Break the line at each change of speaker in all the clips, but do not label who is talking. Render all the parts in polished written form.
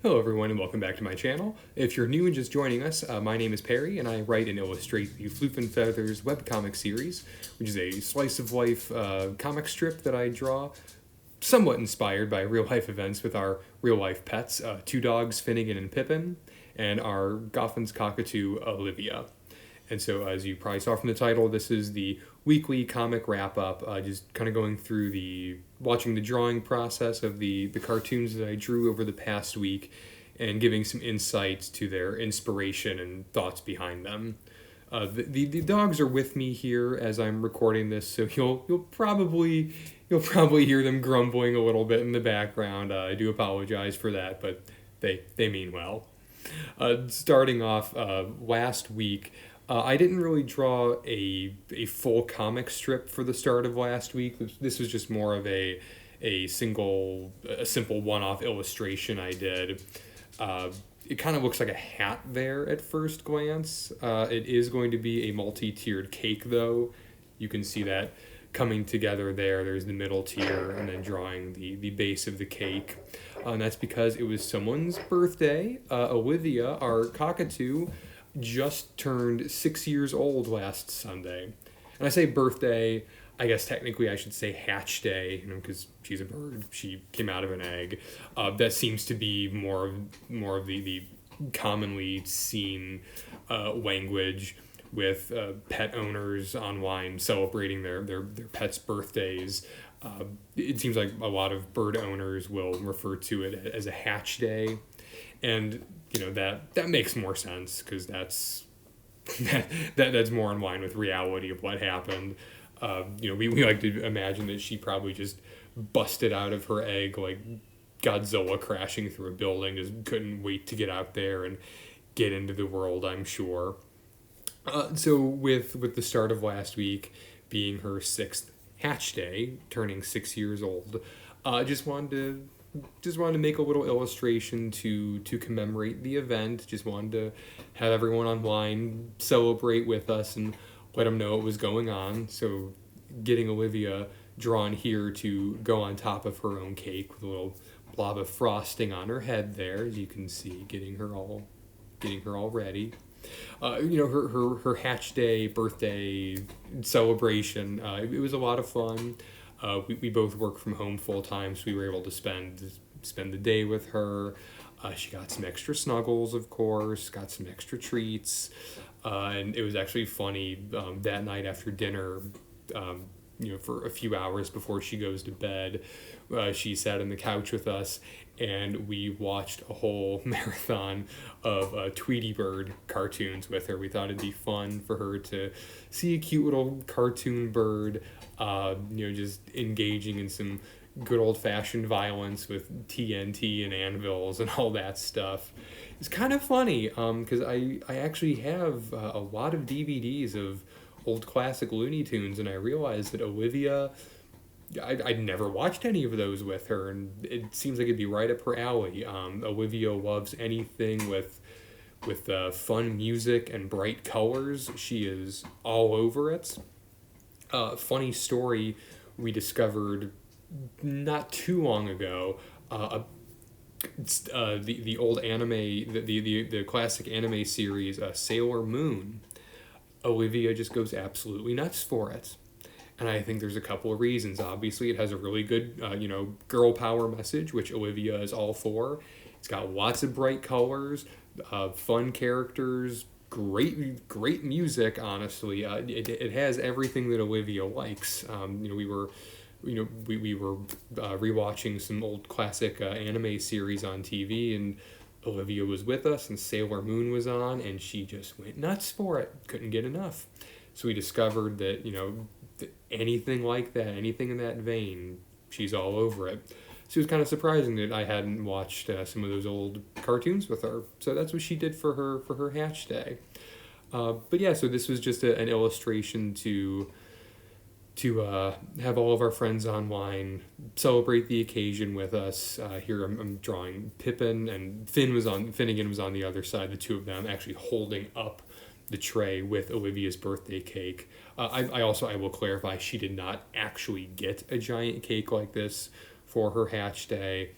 Hello, everyone, and welcome back to my channel. If you're new and just joining us, my name is Perry, and I write and illustrate the Floof and Feathers webcomic series, which is a slice-of-life comic strip that I draw, somewhat inspired by real-life events with our real-life pets, two dogs, Finnegan and Pippin, and our Goffin's cockatoo, Olivia. And so, as you probably saw from the title, this is the weekly comic wrap-up, just kind of going through watching the drawing process of the cartoons that I drew over the past week and giving some insights to their inspiration and thoughts behind them. The dogs are with me here as I'm recording this, so you'll probably hear them grumbling a little bit in the background. I do apologize for that, but they mean well. Starting off last week, I didn't really draw a full comic strip for the start of last week. This was just more of a simple one-off illustration I did. It kind of looks like a hat there at first glance. It is going to be a multi-tiered cake, though. You can see that coming together there. There's the middle tier, and then drawing the base of the cake. And that's because it was someone's birthday. Olivia, our cockatoo, just turned 6 years old last Sunday. And I say birthday, I guess technically I should say hatch day, because she's a bird. She came out of an egg. That seems to be more of the commonly seen language with pet owners online celebrating their pets' birthdays. It seems like a lot of bird owners will refer to it as a hatch day. And that makes more sense because that's more in line with reality of what happened. We like to imagine that she probably just busted out of her egg like Godzilla crashing through a building, just couldn't wait to get out there and get into the world, I'm sure. So with the start of last week being her 6th hatch day, turning 6 years old, just wanted to make a little illustration to commemorate the event. Just wanted to have everyone online celebrate with us and let them know what was going on. So getting Olivia drawn here to go on top of her own cake with a little blob of frosting on her head there, as you can see, getting her all ready. Her hatch day birthday celebration. It was a lot of fun. We both work from home full time, so we were able to spend the day with her. She got some extra snuggles, of course, got some extra treats, and it was actually funny that night after dinner. For a few hours before she goes to bed, she sat on the couch with us, and we watched a whole marathon of Tweety Bird cartoons with her. We thought it'd be fun for her to see a cute little cartoon bird, just engaging in some good old-fashioned violence with TNT and anvils and all that stuff. It's kind of funny because I actually have a lot of DVDs of old classic Looney Tunes, and I realized that Olivia, I'd never watched any of those with her, and it seems like it'd be right up her alley. Olivia loves anything with fun music and bright colors. She is all over it. Funny story we discovered not too long ago. The old anime, the classic anime series, Sailor Moon. Olivia just goes absolutely nuts for it. And I think there's a couple of reasons. Obviously, it has a really good, girl power message, which Olivia is all for. It's got lots of bright colors, fun characters, great music, honestly. It has everything that Olivia likes. We were rewatching some old classic anime series on TV, and Olivia was with us, and Sailor Moon was on, and she just went nuts for it. Couldn't get enough. So we discovered that, anything like that, anything in that vein, she's all over it. So it was kind of surprising that I hadn't watched some of those old cartoons with her. So that's what she did for her hatch day. But yeah, so this was just an illustration to have all of our friends online celebrate the occasion with us. Here I'm drawing Pippin, and Finnegan was on the other side, the two of them actually holding up the tray with Olivia's birthday cake. I will clarify, she did not actually get a giant cake like this for her hatch day.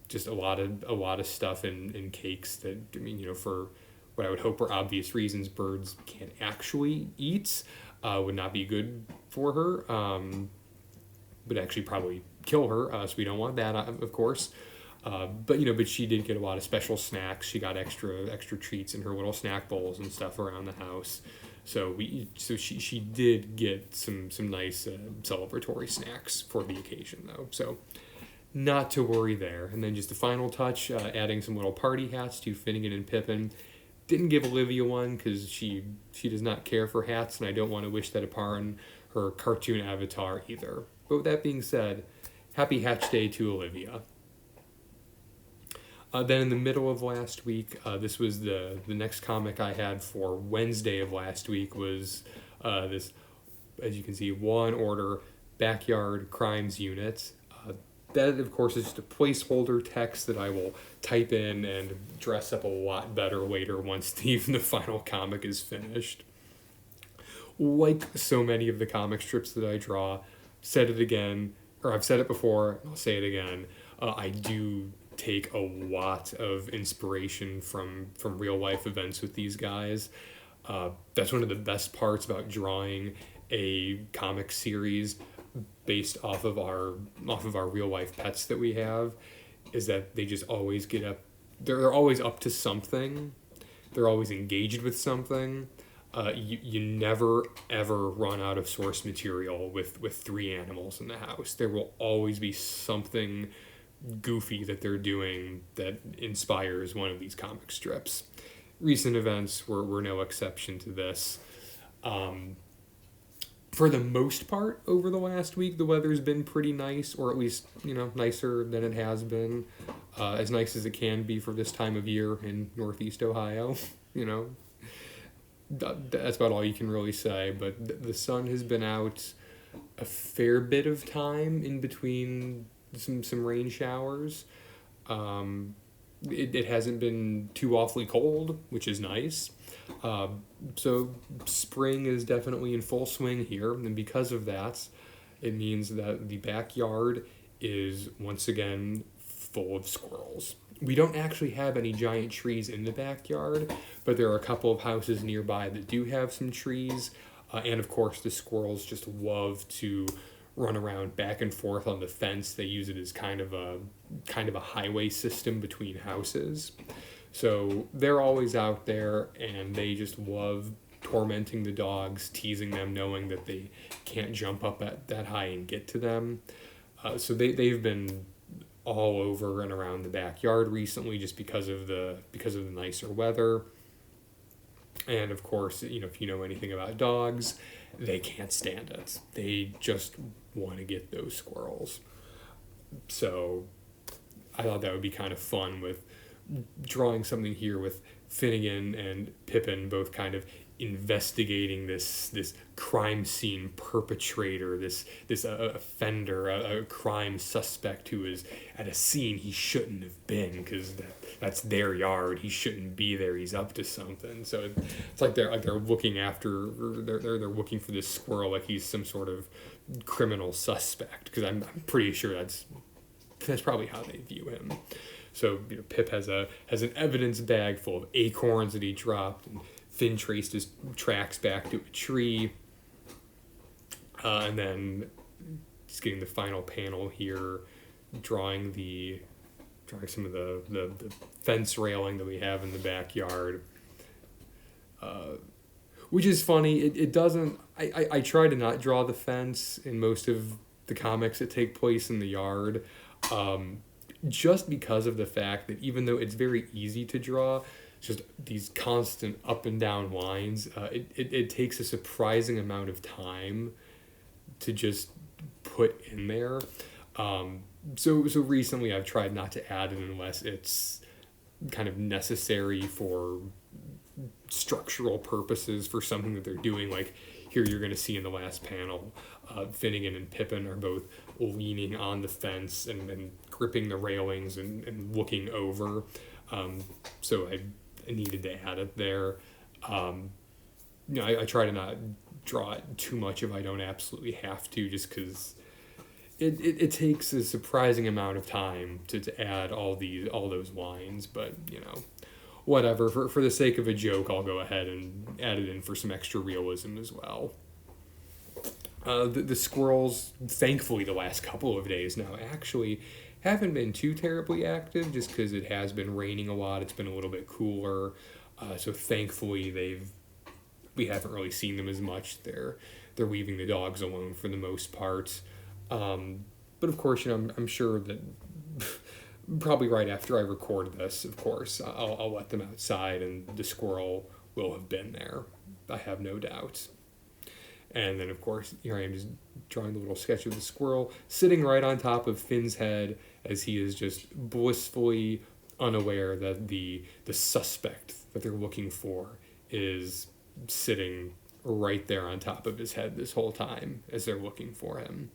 Just a lot of stuff in cakes that, I mean, for what I would hope are obvious reasons birds can't actually eat, would not be good for her. Would actually probably kill her. So we don't want that, of course. But she did get a lot of special snacks. She got extra treats in her little snack bowls and stuff around the house. So she did get some nice celebratory snacks for the occasion though. So not to worry there. And then just the final touch, adding some little party hats to Finnegan and Pippin. Didn't give Olivia one because she does not care for hats, and I don't want to wish that upon her cartoon avatar either. But with that being said, happy Hatch Day to Olivia. Then in the middle of last week, this was the next comic I had for Wednesday of last week was this, as you can see, Law and Order Backyard Crimes Unit. That, of course, is just a placeholder text that I will type in and dress up a lot better later once even the final comic is finished. Like so many of the comic strips that I draw, said it again, or I've said it before, I'll say it again, I do take a lot of inspiration from real life events with these guys. That's one of the best parts about drawing a comic series based off of our real life pets that we have, is that they just always get up. They're always up to something. They're always engaged with something. You never ever run out of source material with 3 animals in the house. There will always be something goofy that they're doing that inspires one of these comic strips. Recent events were no exception to this. For the most part, over the last week, the weather's been pretty nice, or at least, nicer than it has been. As nice as it can be for this time of year in Northeast Ohio, That's about all you can really say, but the sun has been out a fair bit of time in between some rain showers. It hasn't been too awfully cold, which is nice. So spring is definitely in full swing here, and because of that, it means that the backyard is once again full of squirrels. We don't actually have any giant trees in the backyard, but there are a couple of houses nearby that do have some trees, and of course the squirrels just love to run around back and forth on the fence. They use it as kind of a highway system between houses. So they're always out there, and they just love tormenting the dogs, teasing them, knowing that they can't jump up at that high and get to them. So they've been all over and around the backyard recently, just because of the nicer weather. And of course, if you know anything about dogs, they can't stand it. They just want to get those squirrels. So I thought that would be kind of fun with drawing something here with Finnegan and Pippin both kind of investigating this crime scene perpetrator, this offender, a crime suspect who is at a scene he shouldn't have been, because that's their yard. He shouldn't be there. He's up to something. So it's like they're looking after, they're looking for this squirrel like he's some sort of criminal suspect, because I'm pretty sure that's probably how they view him. So Pip has an evidence bag full of acorns that he dropped, and Finn traced his tracks back to a tree, and then just getting the final panel here, drawing some of the fence railing that we have in the backyard, which is funny. It doesn't. I try to not draw the fence in most of the comics that take place in the yard. Just because of the fact that even though it's very easy to draw, just these constant up and down lines, it takes a surprising amount of time to just put in there. So recently I've tried not to add it unless it's kind of necessary for structural purposes for something that they're doing. Like here you're going to see in the last panel, Finnegan and Pippin are both leaning on the fence and gripping the railings and looking over. So I needed to add it there. I try to not draw it too much if I don't absolutely have to, just because it takes a surprising amount of time to add all those lines, but whatever. For the sake of a joke, I'll go ahead and add it in for some extra realism as well. The squirrels, thankfully, the last couple of days now actually haven't been too terribly active, just because it has been raining a lot. It's been a little bit cooler, so thankfully we haven't really seen them as much. They're leaving the dogs alone for the most part. But of course, I'm sure that probably right after I record this, of course, I'll let them outside, and the squirrel will have been there. I have no doubt. And then, of course, here I am just drawing the little sketch of the squirrel sitting right on top of Finn's head, as he is just blissfully unaware that the suspect that they're looking for is sitting right there on top of his head this whole time as they're looking for him.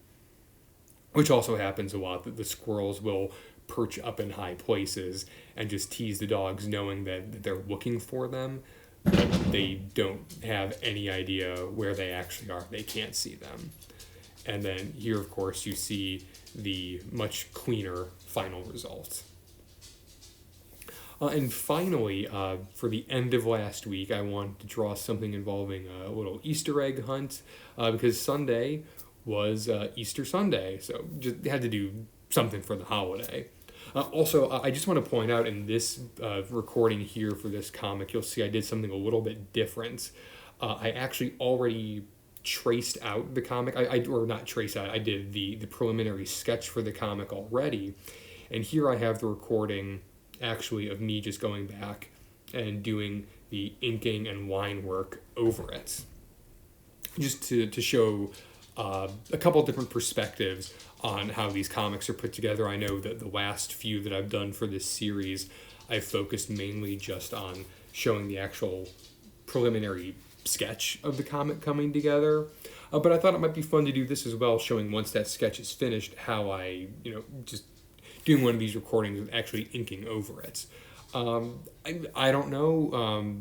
Which also happens a lot, that the squirrels will perch up in high places and just tease the dogs, knowing that they're looking for them, but they don't have any idea where they actually are. They can't see them. And then here, of course, you see the much cleaner final result. And finally, for the end of last week, I wanted to draw something involving a little Easter egg hunt, because Sunday was Easter Sunday, so just had to do something for the holiday. Also, I just want to point out in this recording here for this comic, you'll see I did something a little bit different. I actually already traced out the comic. Or not traced out, I did the preliminary sketch for the comic already. And here I have the recording, actually, of me just going back and doing the inking and line work over it. Just to show a couple different perspectives on how these comics are put together. I know that the last few that I've done for this series, I've focused mainly just on showing the actual preliminary sketch of the comic coming together. But I thought it might be fun to do this as well, showing once that sketch is finished, how I, just doing one of these recordings and actually inking over it. I don't know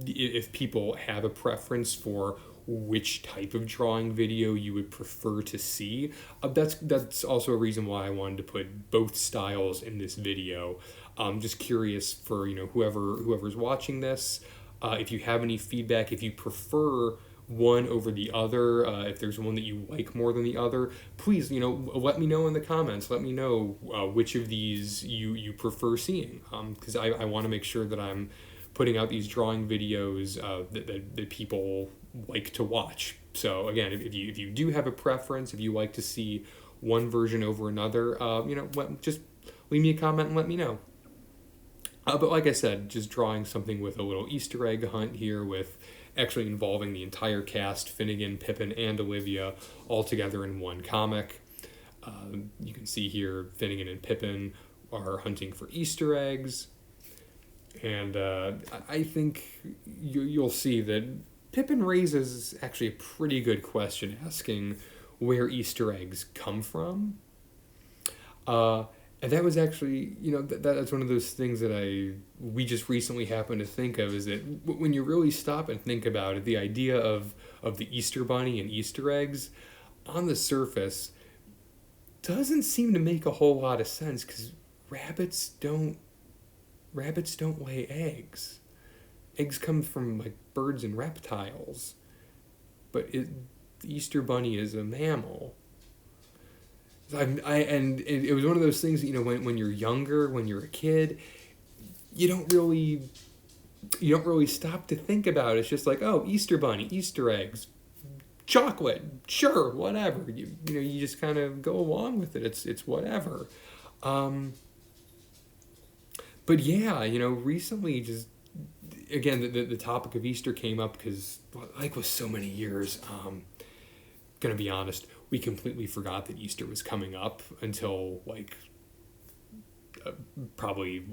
if people have a preference for which type of drawing video you would prefer to see. That's also a reason why I wanted to put both styles in this video. Just curious for whoever's watching this, if you have any feedback, if you prefer one over the other, if there's one that you like more than the other, please let me know in the comments. Let me know which of these you prefer seeing, because I want to make sure that I'm putting out these drawing videos that people like to watch. So again, if you do have a preference, if you like to see one version over another, just leave me a comment and let me know. But like I said, just drawing something with a little Easter egg hunt here, with actually involving the entire cast, Finnegan, Pippin, and Olivia, all together in one comic. You can see here Finnegan and Pippin are hunting for Easter eggs. And I think you'll see that Pippin raises actually a pretty good question, asking where Easter eggs come from. And that was actually, that's one of those things that we just recently happened to think of, is that when you really stop and think about it, the idea of the Easter Bunny and Easter eggs, on the surface, doesn't seem to make a whole lot of sense, because rabbits don't lay eggs. Eggs come from birds and reptiles, but the Easter Bunny is a mammal. And it was one of those things that, when you're younger, when you're a kid, you don't really stop to think about it. It's just like, oh, Easter Bunny, Easter eggs, chocolate, sure, whatever. You just kind of go along with it. It's whatever. But yeah, recently, just again, the topic of Easter came up because, with so many years, gonna be honest, we completely forgot that Easter was coming up until probably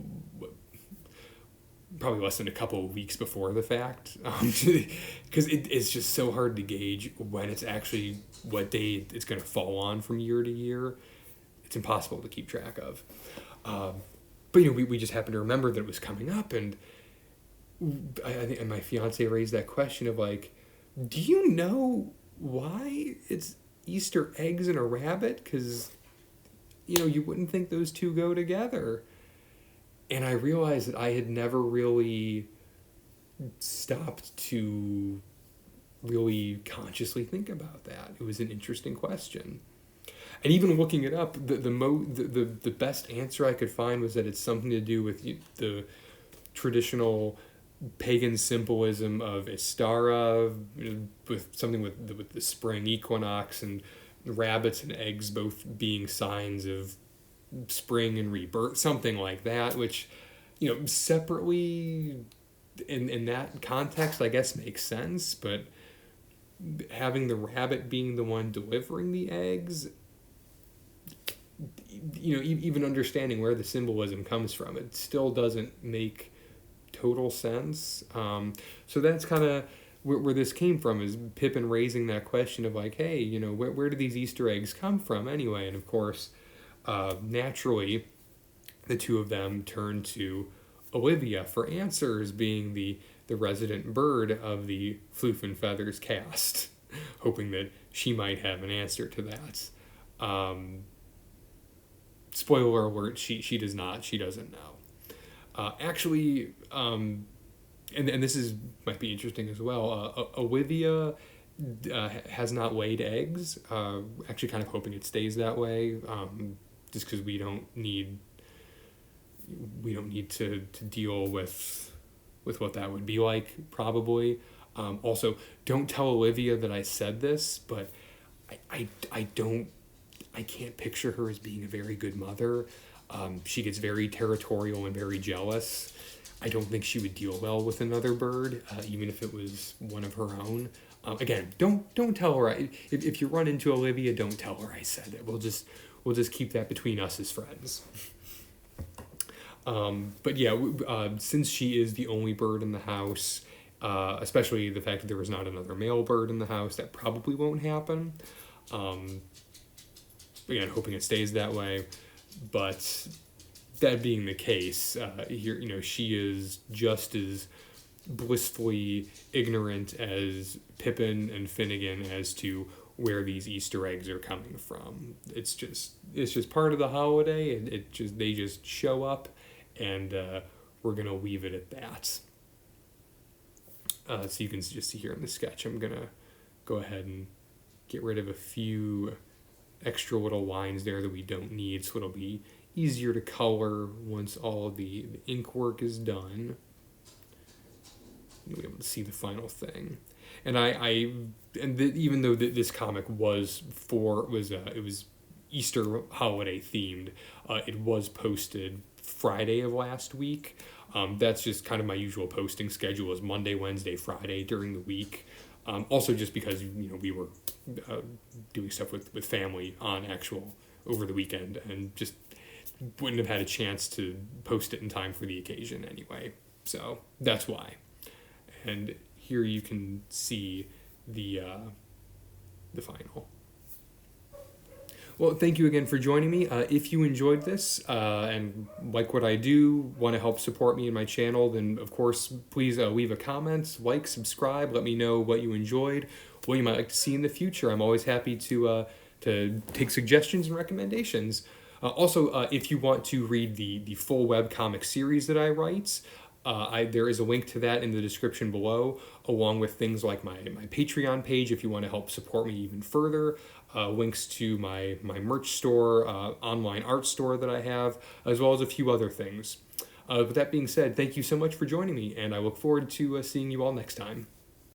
less than a couple of weeks before the fact, because it's just so hard to gauge when it's actually, what day it's going to fall on from year to year. It's impossible to keep track of. But we just happened to remember that it was coming up, and I think my fiance raised that question of do you know why it's Easter eggs and a rabbit? Because, you wouldn't think those two go together. And I realized that I had never really stopped to really consciously think about that. It was an interesting question. And even looking it up, the best answer I could find was that it's something to do with the traditional pagan symbolism of Istara, with something with the spring equinox and rabbits and eggs both being signs of spring and rebirth, something like that, which, separately in that context, I guess makes sense, but having the rabbit being the one delivering the eggs, even understanding where the symbolism comes from, it still doesn't make total sense. So that's kind of where this came from, is Pippin raising that question of like, hey, where do these Easter eggs come from anyway? And of course, naturally, the two of them turn to Olivia for answers, being the resident bird of the Floof and Feathers cast, hoping that she might have an answer to that. Spoiler alert, she does not. She doesn't know. Actually, and this might be interesting as well, Olivia has not laid eggs. Actually kind of hoping it stays that way, just because we don't need to deal with what that would be like, probably. Also, don't tell Olivia that I said this, but I can't picture her as being a very good mother. She gets very territorial and very jealous. I don't think she would deal well with another bird, even if it was one of her own. Again, don't tell her. If you run into Olivia, don't tell her I said it. We'll just keep that between us as friends. But yeah, since she is the only bird in the house, especially the fact that there was not another male bird in the house, that probably won't happen. Again, hoping it stays that way. But that being the case, here, she is just as blissfully ignorant as Pippin and Finnegan as to where these Easter eggs are coming from. It's just part of the holiday, and they just show up, and we're gonna leave it at that. So you can just see here in the sketch, I'm gonna go ahead and get rid of a few extra little lines there that we don't need, so it'll be easier to color once all the ink work is done. You'll be able to see the final thing. And even though this comic was Easter holiday themed, it was posted Friday of last week. That's just kind of my usual posting schedule, is Monday, Wednesday, Friday during the week. Also just because we were doing stuff with family over the weekend, and just wouldn't have had a chance to post it in time for the occasion anyway. So that's why. And here you can see the final. Well, thank you again for joining me. If you enjoyed this and like what I do, want to help support me and my channel, then of course, please leave a comment, like, subscribe, let me know what you enjoyed, what you might like to see in the future. I'm always happy to take suggestions and recommendations. Also, if you want to read the full webcomic series that I write, there is a link to that in the description below, along with things like my Patreon page if you want to help support me even further, links to my merch store, online art store that I have, as well as a few other things. With that being said, thank you so much for joining me, and I look forward to seeing you all next time.